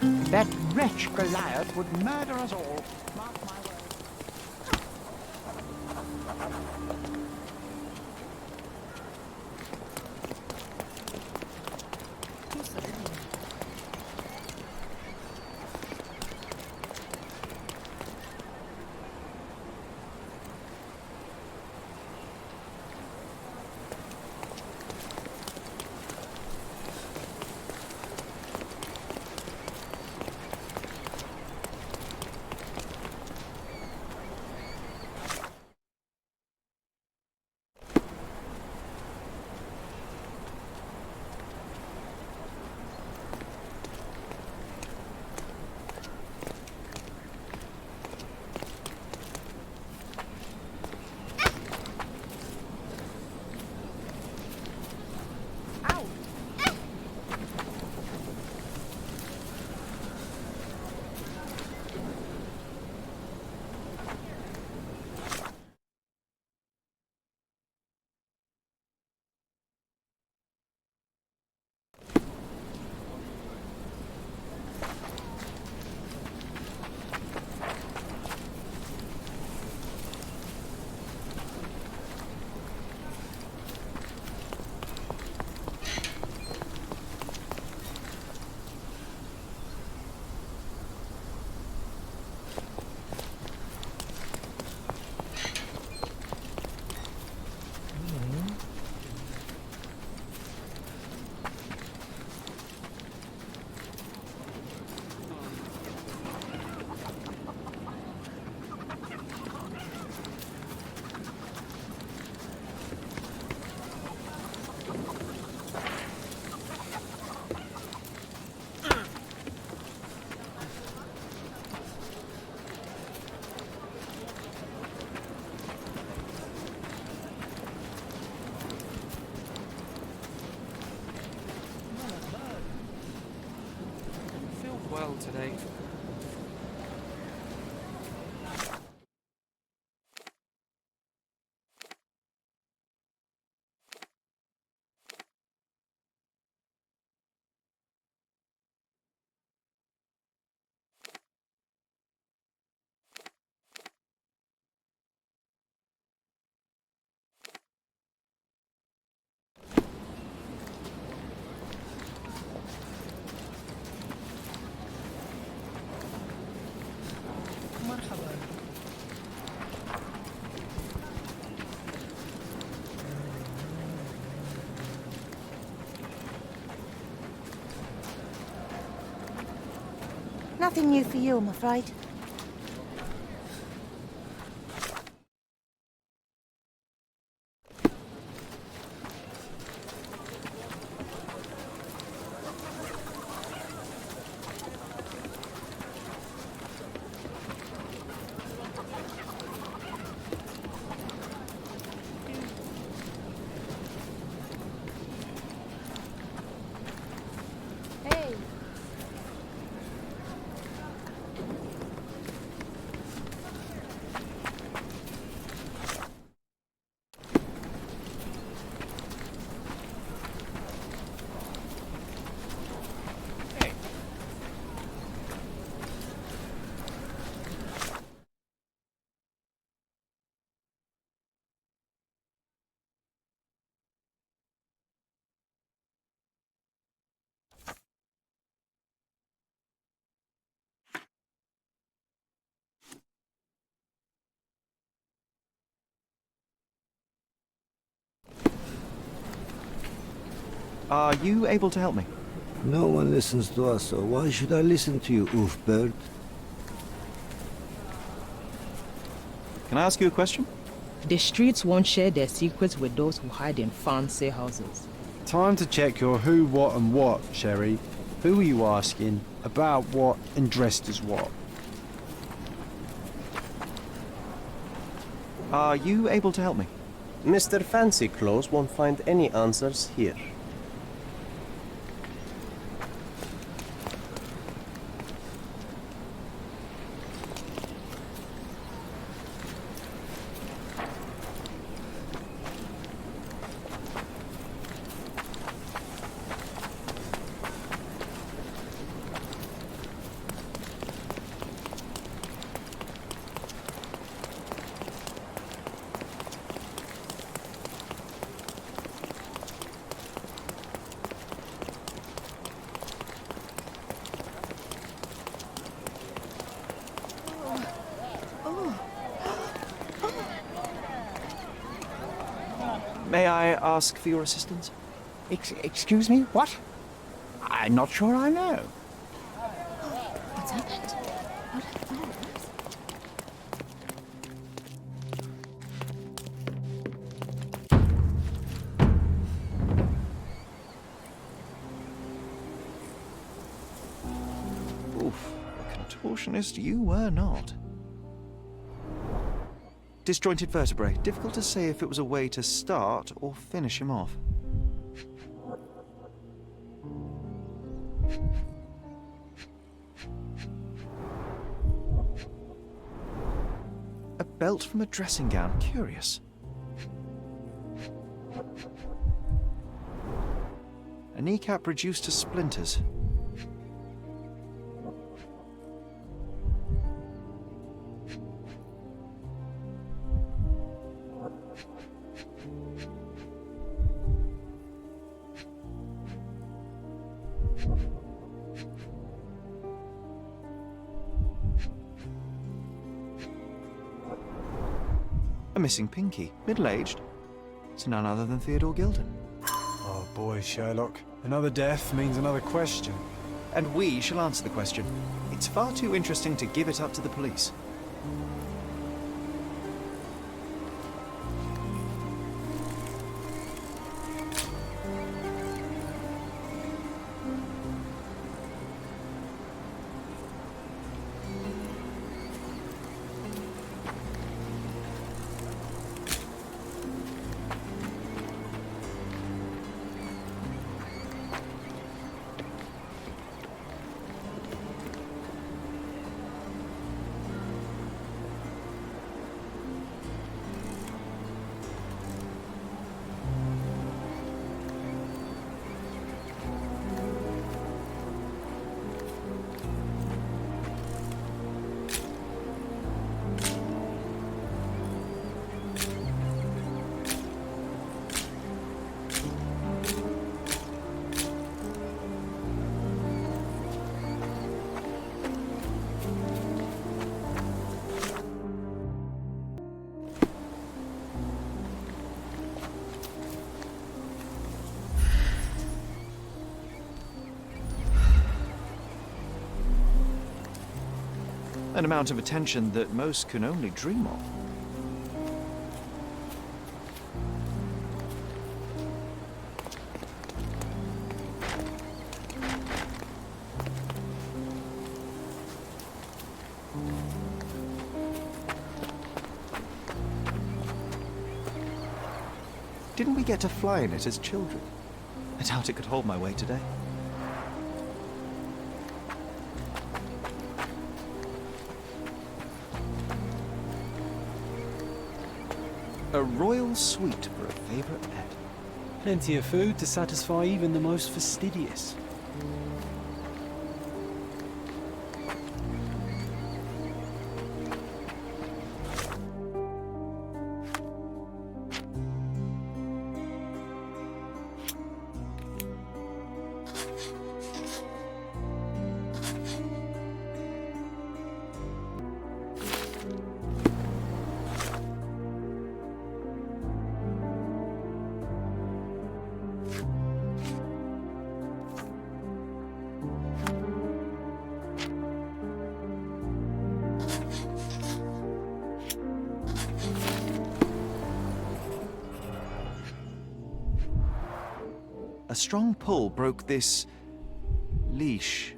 That wretch Goliath would murder us all. Mark my words. Well today. Nothing new for you, I'm afraid. Are you able to help me? No one listens to us, so why should I listen to you, oof bird? Can I ask you a question? The streets won't share their secrets with those who hide in fancy houses. Time to check your who, what and what, Sherry. Who are you asking, about what and dressed as what? Are you able to help me? Mr. Fancy Clothes won't find any answers here. May I ask for your assistance? Excuse me? What? I'm not sure I know. What's happened? Oof, a contortionist you were not. Disjointed vertebrae. Difficult to say if it was a way to start or finish him off. A belt from a dressing gown. Curious. A kneecap reduced to splinters. A missing pinky, middle-aged. It's none other than Theodore Gilden. Oh boy, Sherlock. Another death means another question. And we shall answer the question. It's far too interesting to give it up to the police. An amount of attention that most can only dream of. Didn't we get to fly in it as children? I doubt it could hold my weight today. A royal suite for a favourite pet. Plenty of food to satisfy even the most fastidious. A strong pull broke this leash.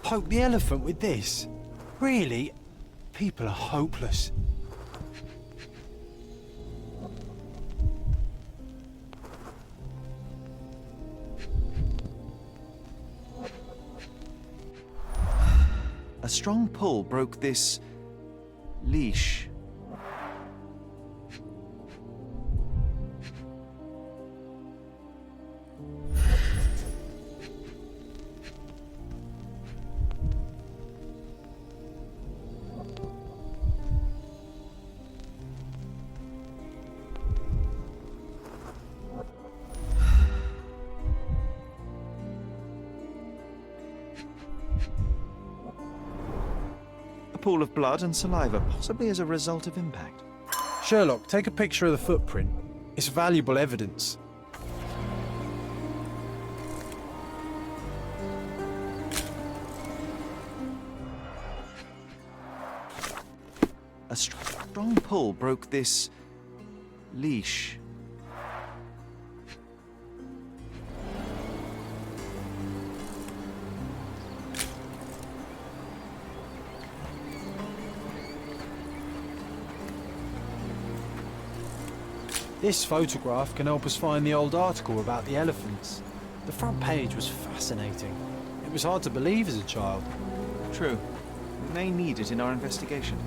Poke the elephant with this? Really? People are hopeless. A strong pull broke this leash. Pool of blood and saliva, possibly as a result of impact. Sherlock, take a picture of the footprint. It's valuable evidence. A strong pull broke this leash. This photograph can help us find the old article about the elephants. The front page was fascinating. It was hard to believe as a child. True. We may need it in our investigation.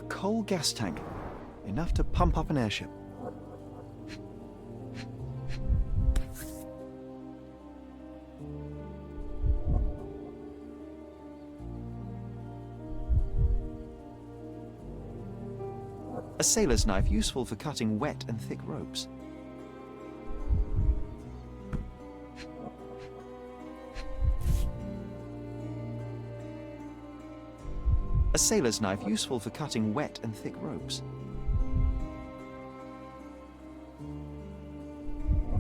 Coal gas tank, enough to pump up an airship. A sailor's knife, useful for cutting wet and thick ropes. A sailor's knife, useful for cutting wet and thick ropes.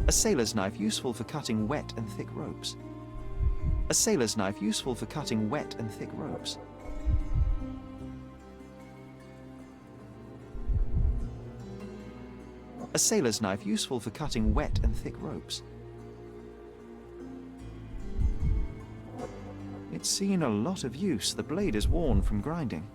A sailor's knife, useful for cutting wet and thick ropes. A sailor's knife, useful for cutting wet and thick ropes. A sailor's knife, useful for cutting wet and thick ropes. It's seen a lot of use. The blade is worn from grinding.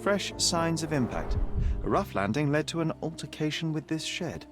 Fresh signs of impact. A rough landing led to an altercation with this shed.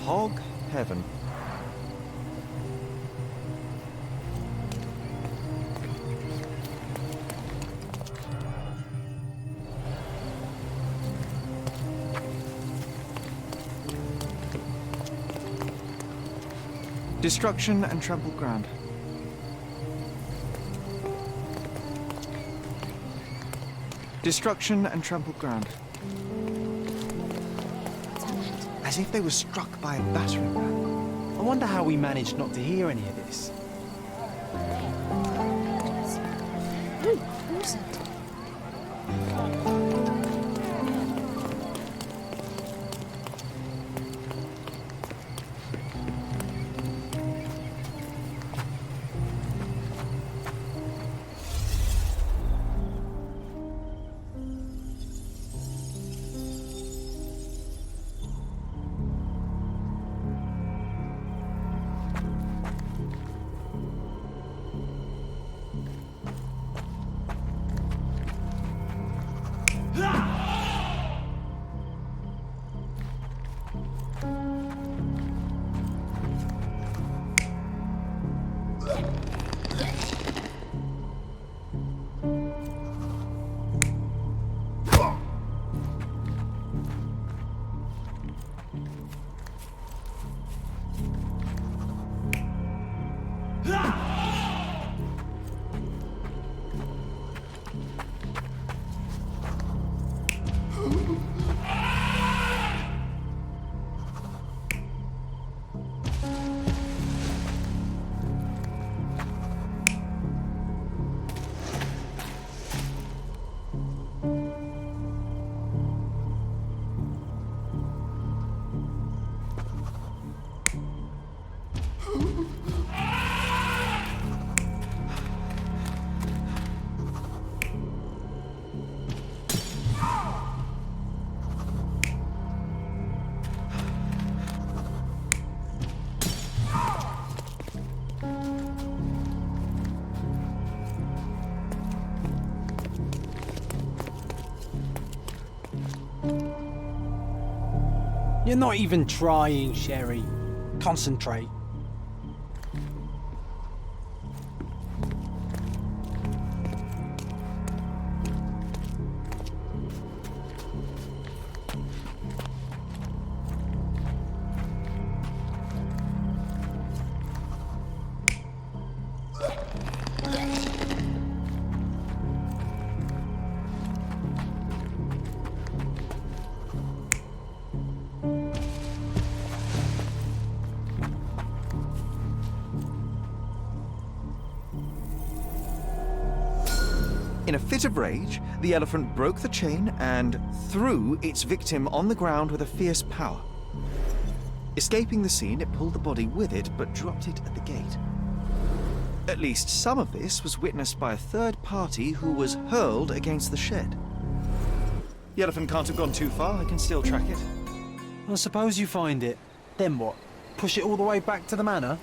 Hog heaven. Destruction and trampled ground. Destruction and trampled ground. What's happened? As if they were struck by a battering ram. I wonder how we managed not to hear any of this. Ooh, who's it? You're not even trying, Sherry. Concentrate. In a fit of rage, the elephant broke the chain and threw its victim on the ground with a fierce power. Escaping the scene, it pulled the body with it, but dropped it at the gate. At least some of this was witnessed by a third party who was hurled against the shed. The elephant can't have gone too far, I can still track it. I suppose you find it. Then what? Push it all the way back to the manor?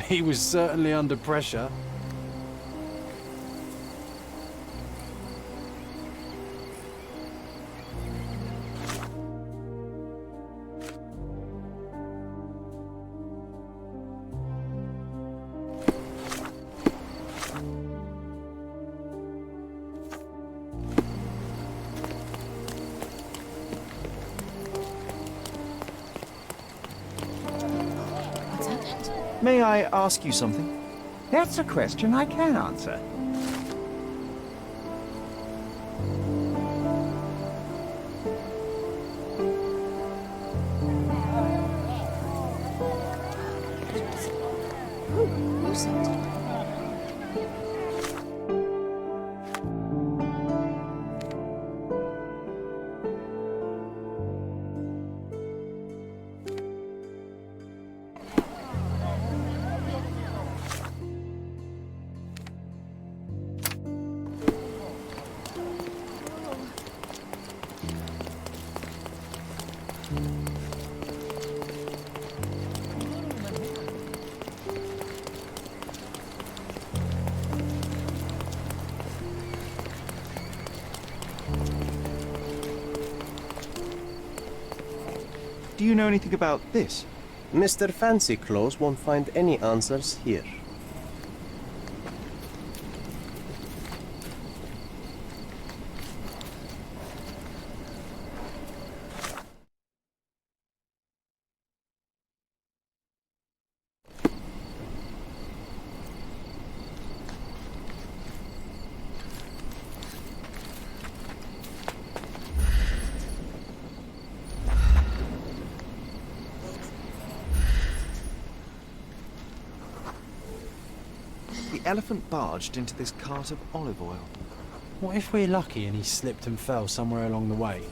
He was certainly under pressure. What's happened? May I ask you something? That's a question I can answer. Who's it? Do you know anything about this? Mr. Fancy Clothes won't find any answers here. The elephant barged into this cart of olive oil. What if we're lucky and he slipped and fell somewhere along the way?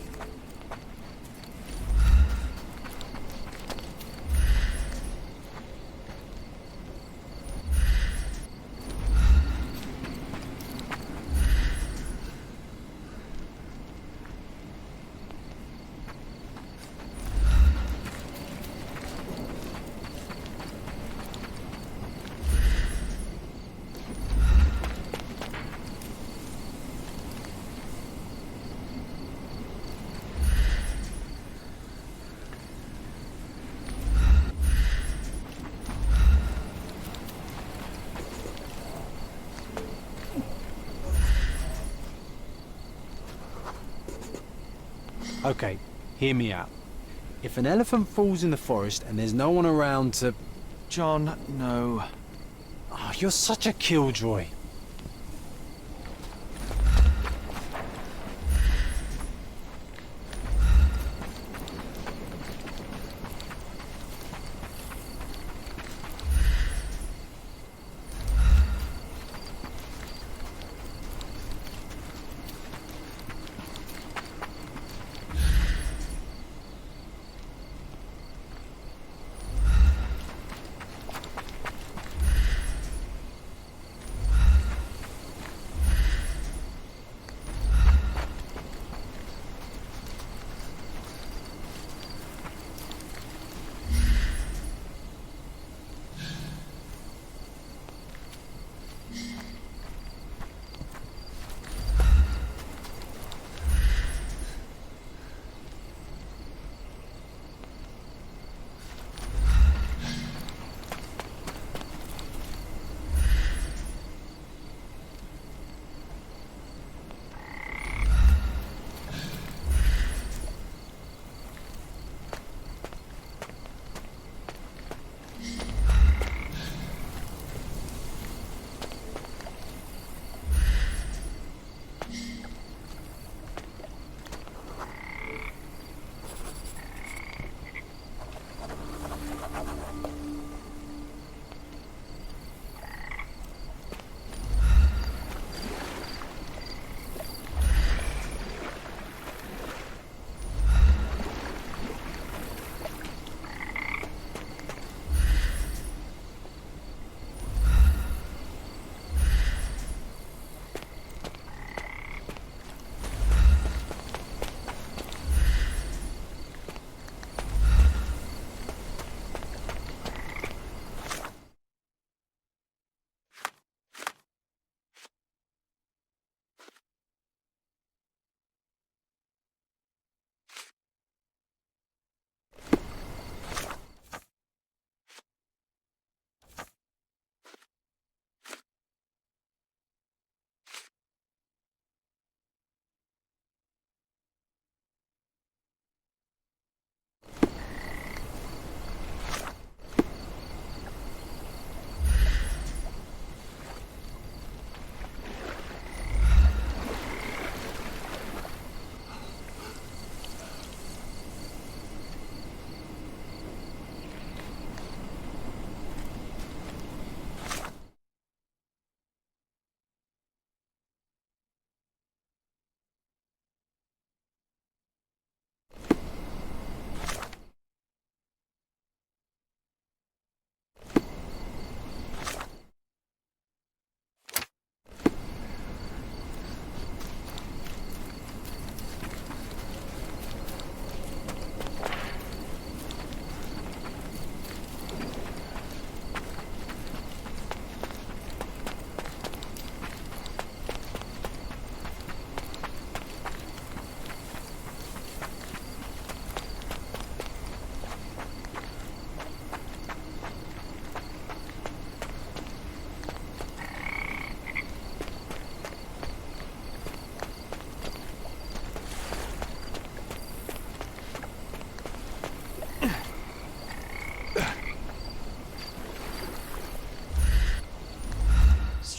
Okay, hear me out. If an elephant falls in the forest and there's no one around to... John, no. Oh, you're such a killjoy.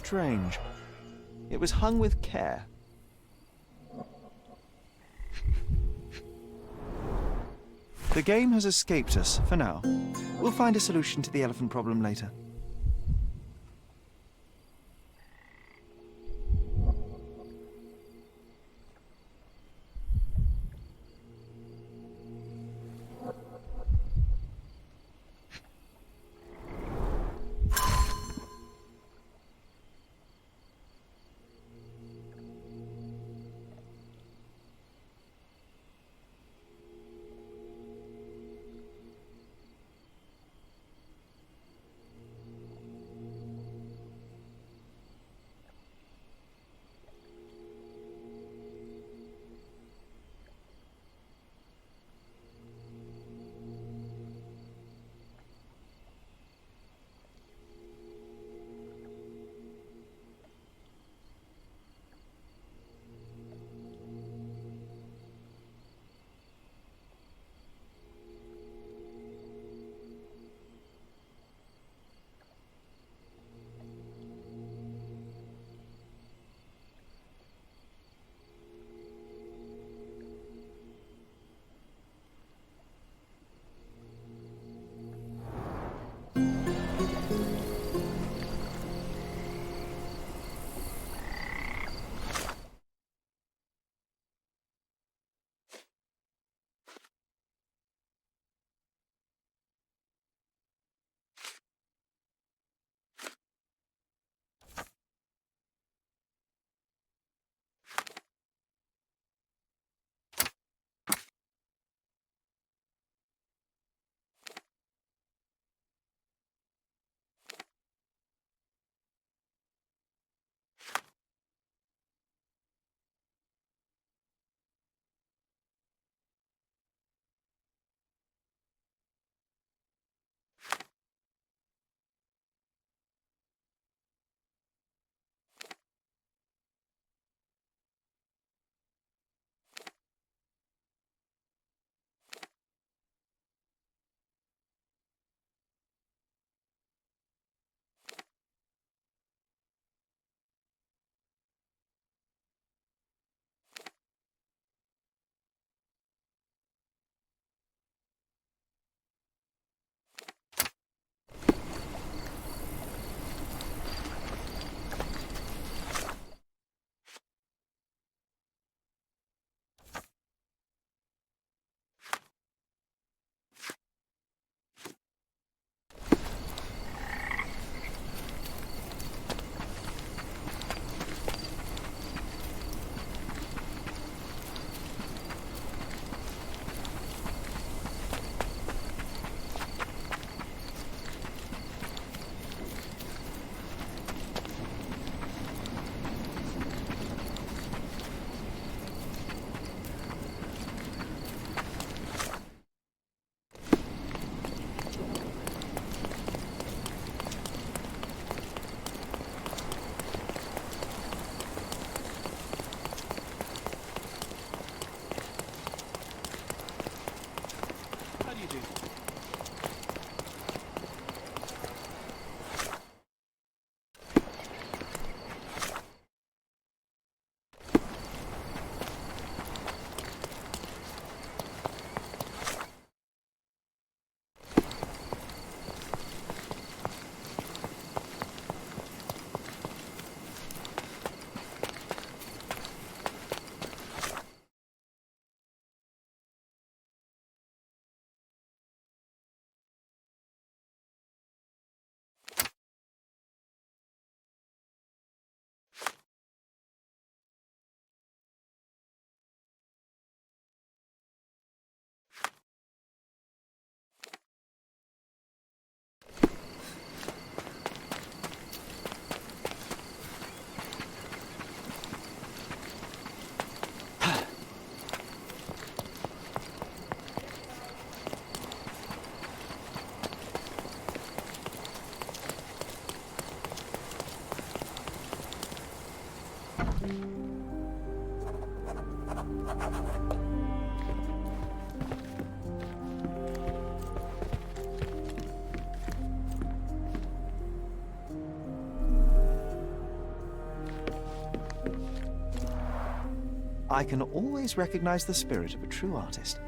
strange. It was hung with care. The game has escaped us for now. We'll find a solution to the elephant problem later. I can always recognize the spirit of a true artist.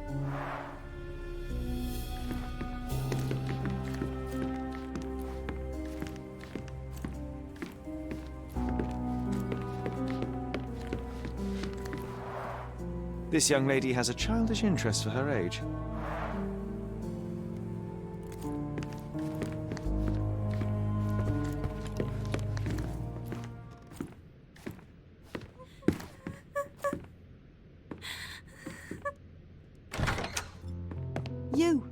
This young lady has a childish interest for her age. You.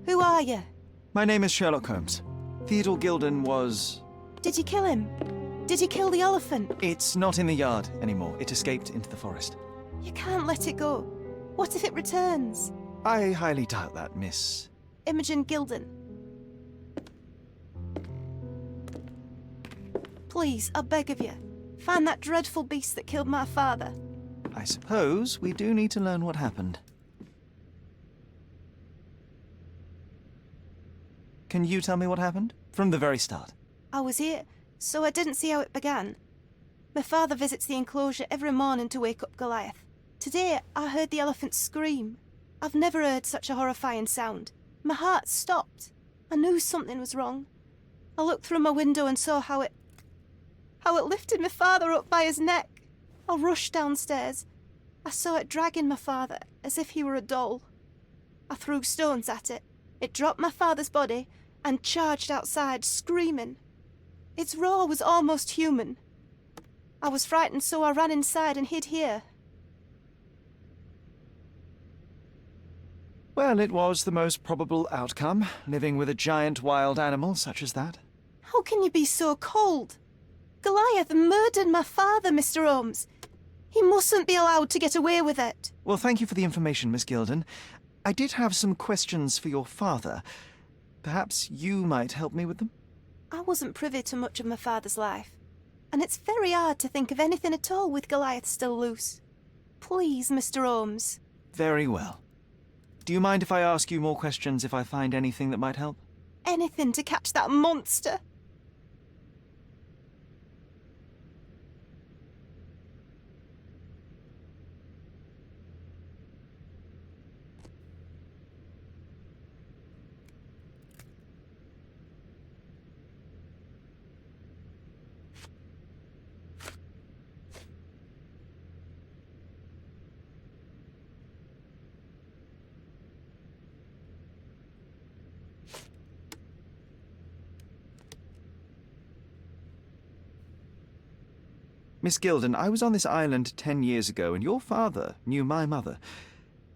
Who are you? My name is Sherlock Holmes. Theodore Gilden was... Did you kill him? Did you kill the elephant? It's not in the yard anymore. It escaped into the forest. You can't let it go. What if it returns? I highly doubt that, Miss... Imogen Gilden. Please, I beg of you, find that dreadful beast that killed my father. I suppose we do need to learn what happened. Can you tell me what happened? From the very start. I was here, so I didn't see how it began. My father visits the enclosure every morning to wake up Goliath. Today, I heard the elephant scream. I've never heard such a horrifying sound. My heart stopped. I knew something was wrong. I looked through my window and saw how it lifted my father up by his neck. I rushed downstairs. I saw it dragging my father as if he were a doll. I threw stones at it. It dropped my father's body and charged outside, screaming. Its roar was almost human. I was frightened, so I ran inside and hid here. Well, it was the most probable outcome, living with a giant wild animal such as that. How can you be so cold? Goliath murdered my father, Mr. Holmes. He mustn't be allowed to get away with it. Well, thank you for the information, Miss Gilden. I did have some questions for your father. Perhaps you might help me with them? I wasn't privy to much of my father's life, and it's very hard to think of anything at all with Goliath still loose. Please, Mr. Holmes. Very well. Do you mind if I ask you more questions if I find anything that might help? Anything to catch that monster. Miss Gilden, I was on this island 10 years ago, and your father knew my mother.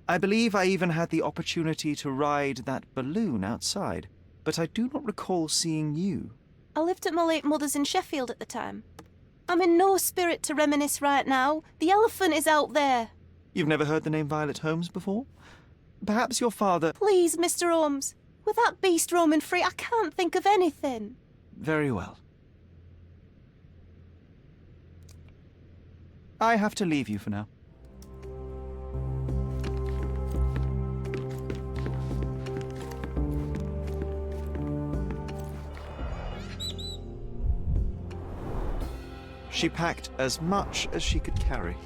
I believe I even had the opportunity to ride that balloon outside, but I do not recall seeing you. I lived at my late mother's in Sheffield at the time. I'm in no spirit to reminisce right now. The elephant is out there. You've never heard the name Violet Holmes before? Perhaps your father... Please, Mr. Holmes. With that beast roaming free, I can't think of anything. Very well. I have to leave you for now. She packed as much as she could carry.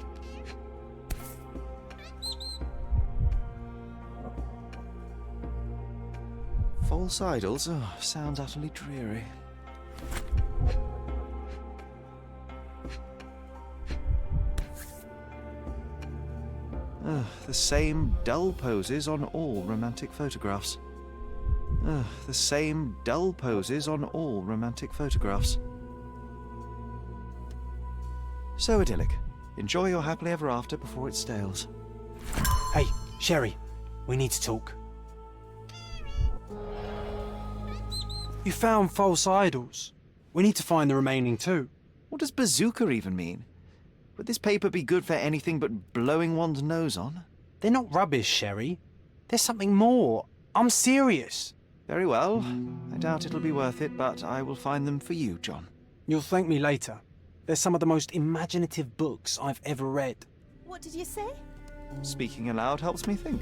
False idols? Oh, sounds utterly dreary. The same dull poses on all romantic photographs. The same dull poses on all romantic photographs. So idyllic. Enjoy your happily ever after before it stales. Hey, Sherry, we need to talk. You found false idols. We need to find the remaining two. What does bazooka even mean? Would this paper be good for anything but blowing one's nose on? They're not rubbish, Sherry. There's something more. I'm serious. Very well. I doubt it'll be worth it, but I will find them for you, John. You'll thank me later. They're some of the most imaginative books I've ever read. What did you say? Speaking aloud helps me think.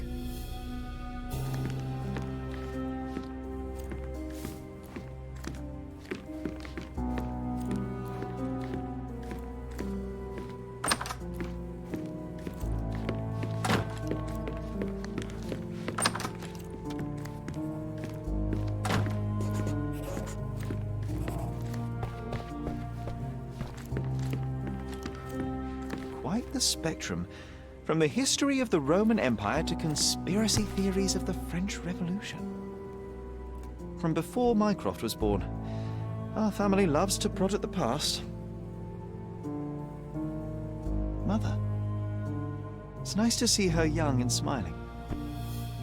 the spectrum, from the history of the Roman Empire to conspiracy theories of the French Revolution. From before Mycroft was born, our family loves to prod at the past. Mother. It's nice to see her young and smiling.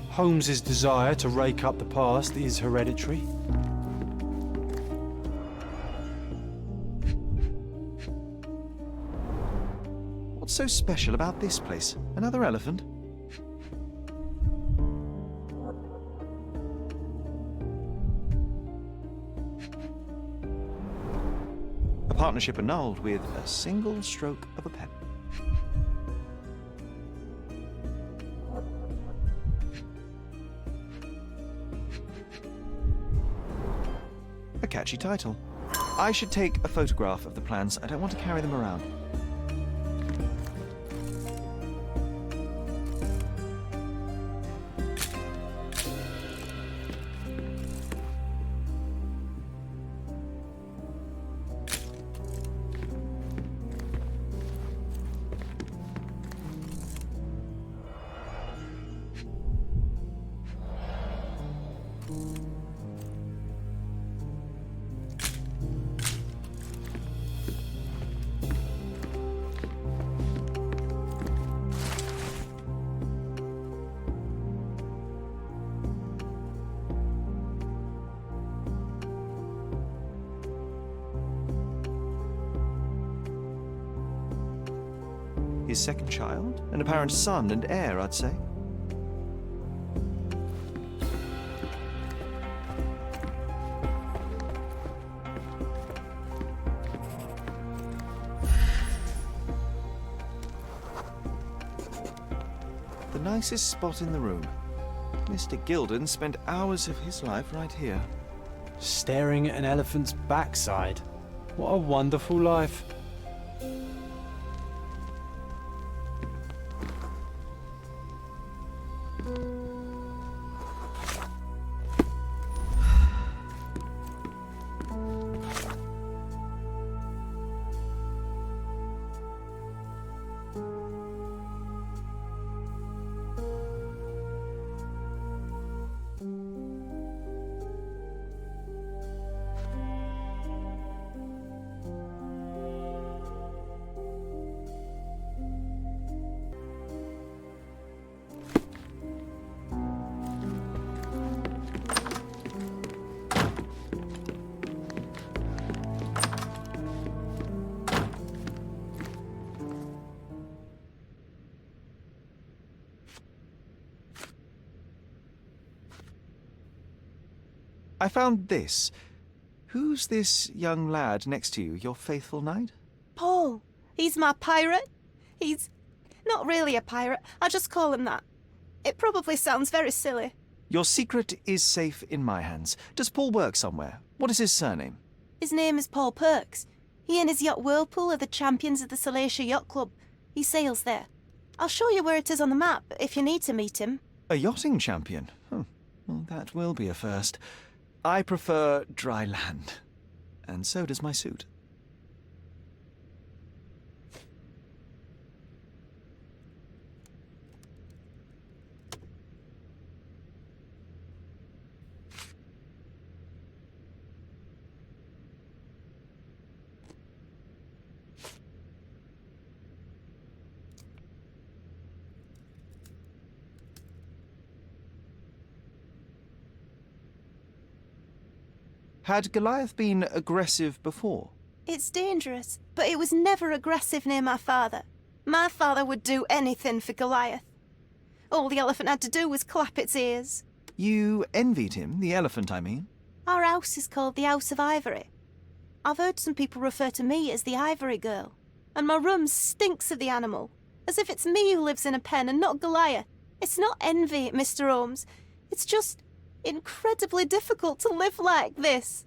Holmes's desire to rake up the past is hereditary. What's so special about this place? Another elephant? A partnership annulled with a single stroke of a pen. A catchy title. I should take a photograph of the plans. I don't want to carry them around. His second child? An apparent son and heir, I'd say. The nicest spot in the room. Mr. Gilden spent hours of his life right here. Staring at an elephant's backside. What a wonderful life. I found this. Who's this young lad next to you, your faithful knight? Paul. He's my pirate. He's not really a pirate. I just call him that. It probably sounds very silly. Your secret is safe in my hands. Does Paul work somewhere? What is his surname? His name is Paul Perks. He and his yacht Whirlpool are the champions of the Salacia Yacht Club. He sails there. I'll show you where it is on the map if you need to meet him. A yachting champion? Well, that will be a first. I prefer dry land. And so does my suit. Had Goliath been aggressive before? It's dangerous, but it was never aggressive near my father. My father would do anything for Goliath. All the elephant had to do was clap its ears. You envied him, the elephant, I mean? Our house is called the House of Ivory. I've heard some people refer to me as the Ivory Girl, and my room stinks of the animal, as if it's me who lives in a pen and not Goliath. It's not envy, Mr. Holmes. It's just incredibly difficult to live like this.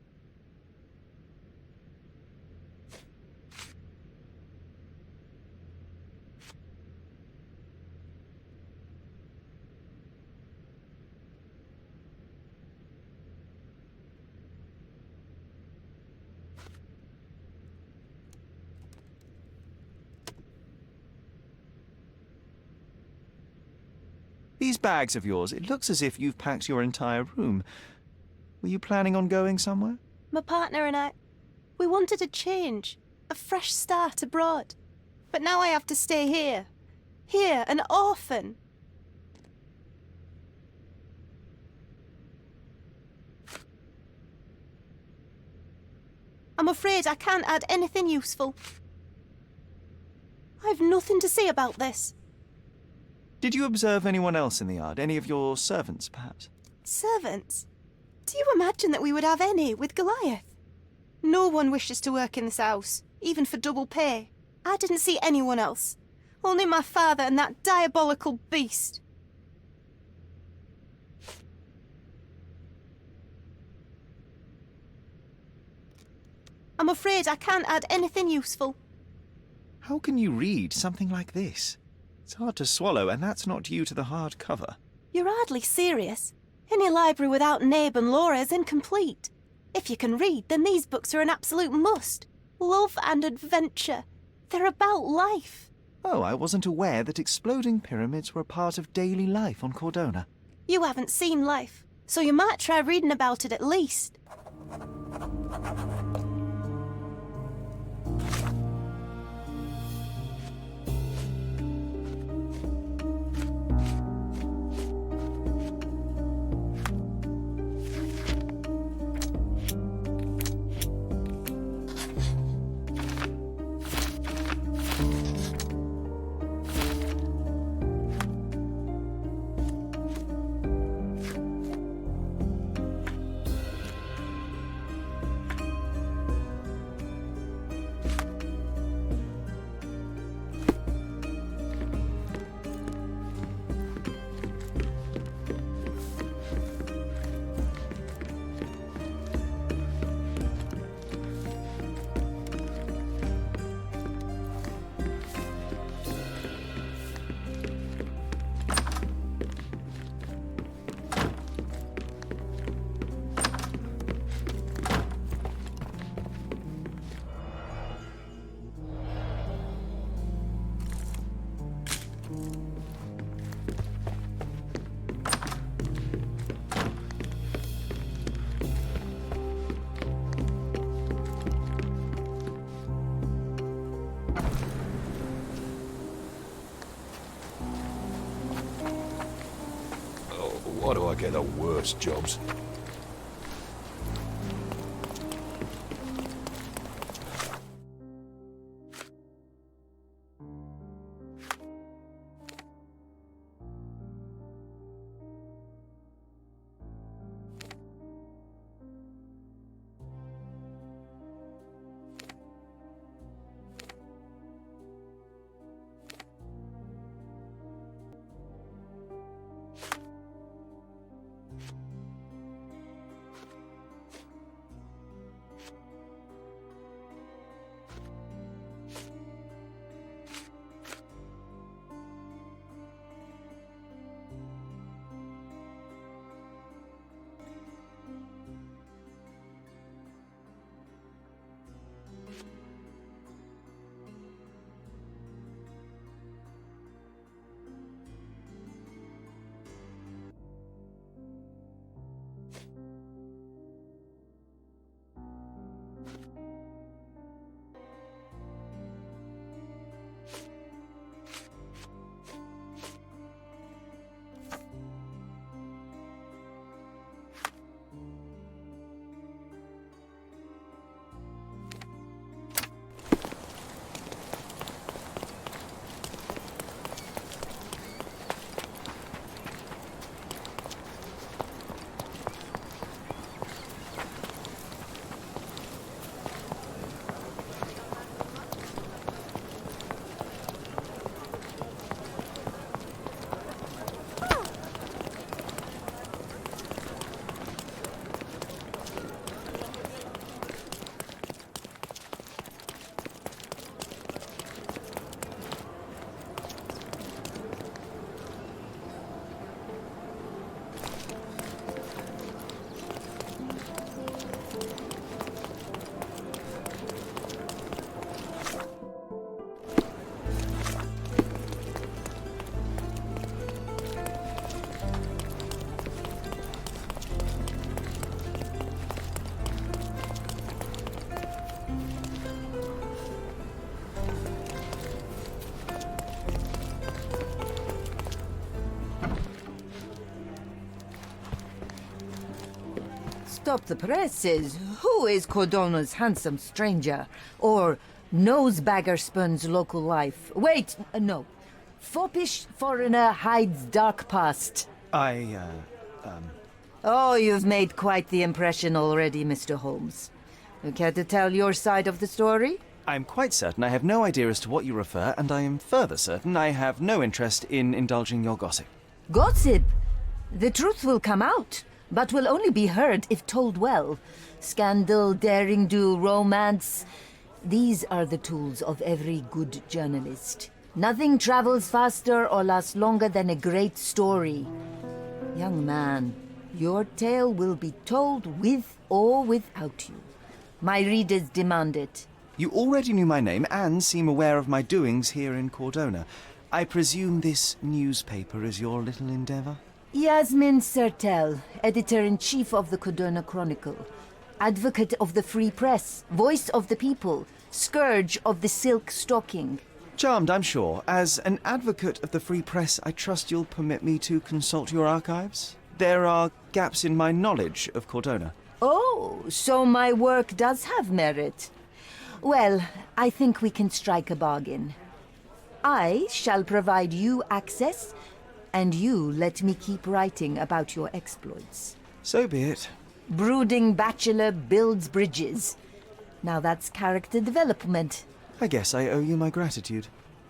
These bags of yours, it looks as if you've packed your entire room. Were you planning on going somewhere? My partner and I, we wanted a change, a fresh start abroad. But now I have to stay here. Here, an orphan. I'm afraid I can't add anything useful. I've nothing to say about this. Did you observe anyone else in the yard? Any of your servants, perhaps? Servants? Do you imagine that we would have any with Goliath? No one wishes to work in this house, even for double pay. I didn't see anyone else. Only my father and that diabolical beast. I'm afraid I can't add anything useful. How can you read something like this? It's hard to swallow, and that's not due to the hard cover. You're hardly serious. Any library without Nabe and Laura is incomplete. If you can read, then these books are an absolute must. Love and adventure. They're about life. Oh, I wasn't aware that exploding pyramids were a part of daily life on Cordona. You haven't seen life, so you might try reading about it at least. Why do I get the worst jobs? stop the presses. Who is Cordona's handsome stranger? Or nosebagger spurns local life? Wait, no. Foppish foreigner hides dark past. Oh, you've made quite the impression already, Mr. Holmes. You care to tell your side of the story? I'm quite certain I have no idea as to what you refer, and I am further certain I have no interest in indulging your gossip. Gossip? The truth will come out, but will only be heard if told well. Scandal, daring-do, romance. These are the tools of every good journalist. Nothing travels faster or lasts longer than a great story. Young man, your tale will be told with or without you. My readers demand it. You already knew my name and seem aware of my doings here in Cordona. I presume this newspaper is your little endeavor? Yasmin Sertel, editor-in-chief of the Cordona Chronicle. Advocate of the free press, voice of the people, scourge of the silk stocking. Charmed, I'm sure. As an advocate of the free press, I trust you'll permit me to consult your archives? There are gaps in my knowledge of Cordona. Oh, so my work does have merit. Well, I think we can strike a bargain. I shall provide you access, and you let me keep writing about your exploits. So be it. Brooding bachelor builds bridges. Now that's character development. I guess I owe you my gratitude.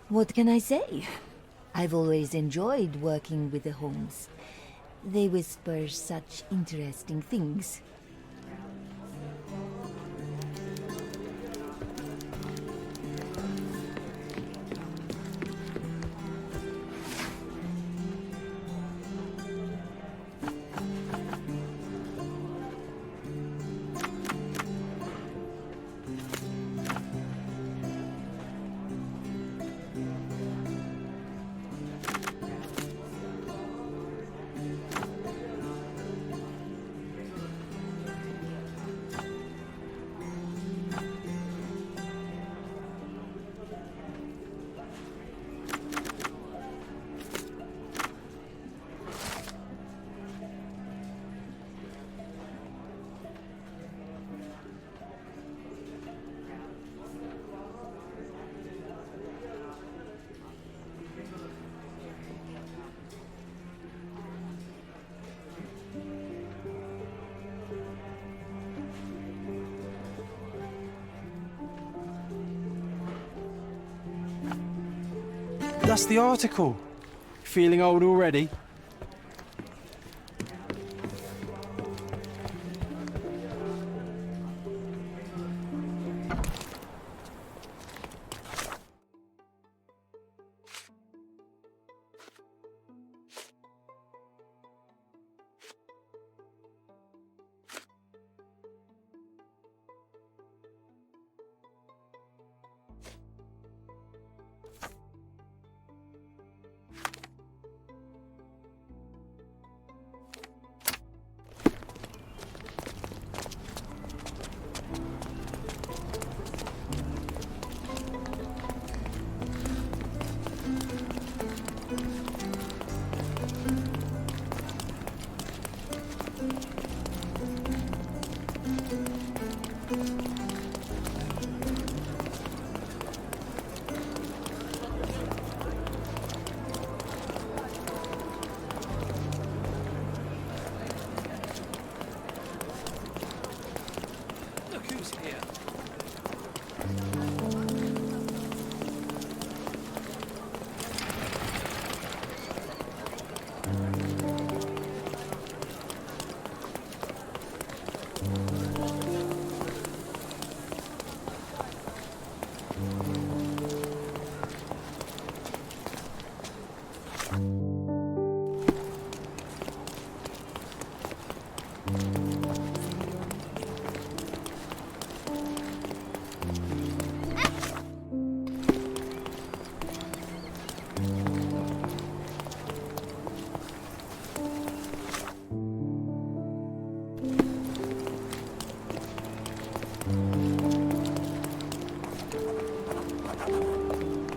What can I say? I've always enjoyed working with the Holmes. They whisper such interesting things. That's the article. Feeling old already?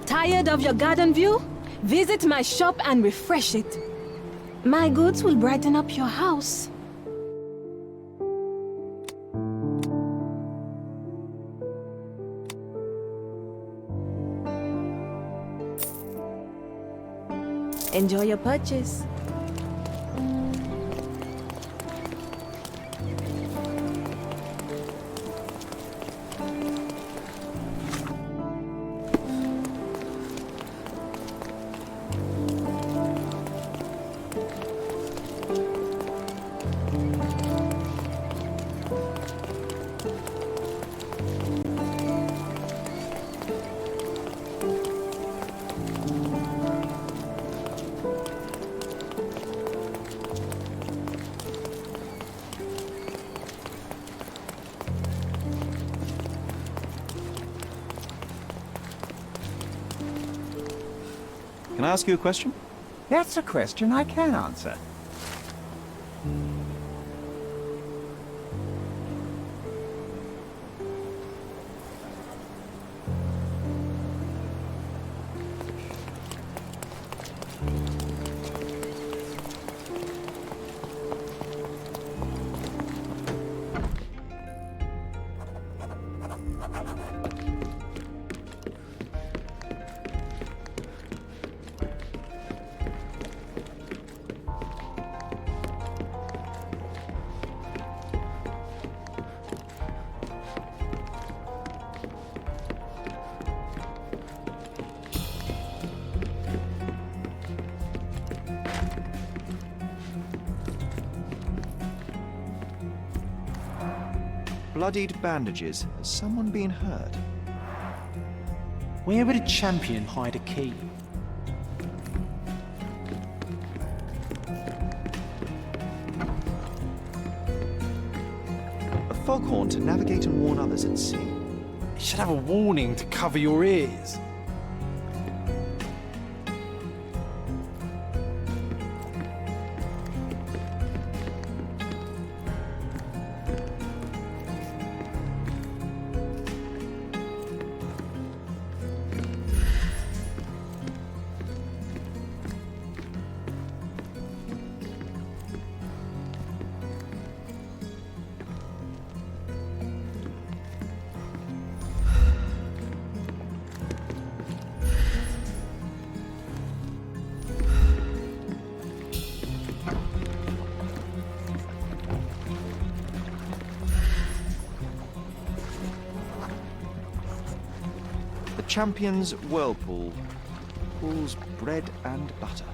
Tired of your garden view? Visit my shop and refresh it. My goods will brighten up your house. Enjoy your purchase. Can I ask you a question? That's a question I can answer. Bloodied bandages. Has someone been hurt? Where would a champion hide a key? A foghorn to navigate and warn others at sea. It should have a warning to cover your ears. Champion's whirlpool pulls bread and butter.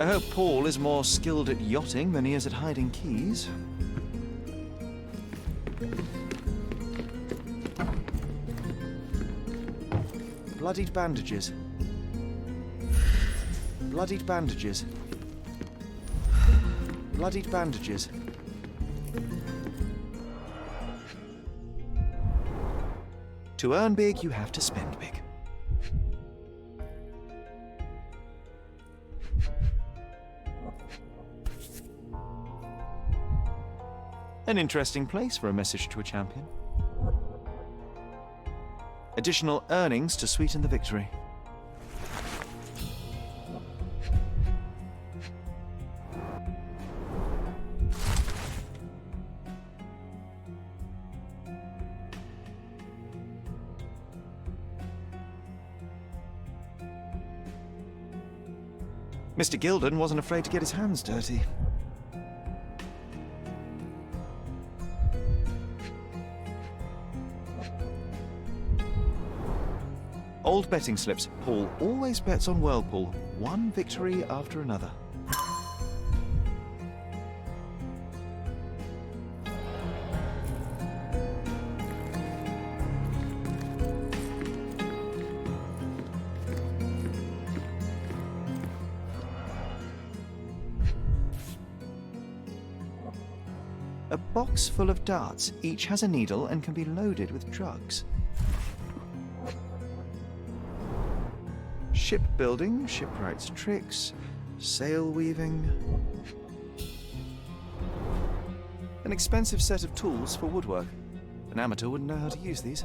I hope Paul is more skilled at yachting than he is at hiding keys. Bloodied bandages. Bloodied bandages. Bloodied bandages. To earn big, you have to spend big. An interesting place for a message to a champion. Additional earnings to sweeten the victory. Mr. Gilden wasn't afraid to get his hands dirty. Old betting slips. Paul always bets on Whirlpool. One victory after another. A box full of darts. Each has a needle and can be loaded with drugs. Shipbuilding, shipwright's tricks, sail weaving. An expensive set of tools for woodwork. An amateur wouldn't know how to use these.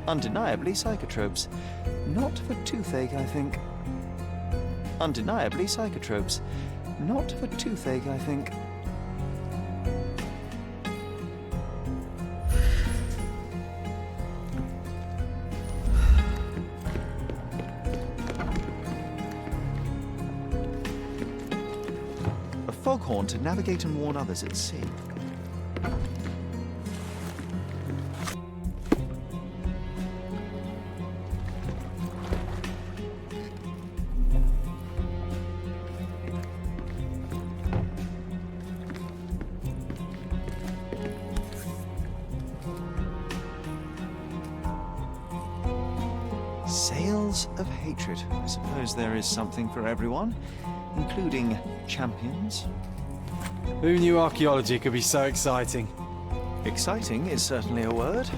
Undeniably psychotropes. Not for toothache, I think. Undeniably psychotropes. Not for toothache, I think. A foghorn to navigate and warn others at sea. Sails of hatred. I suppose there is something for everyone, including champions. Who knew archaeology could be so exciting? Exciting is certainly a word.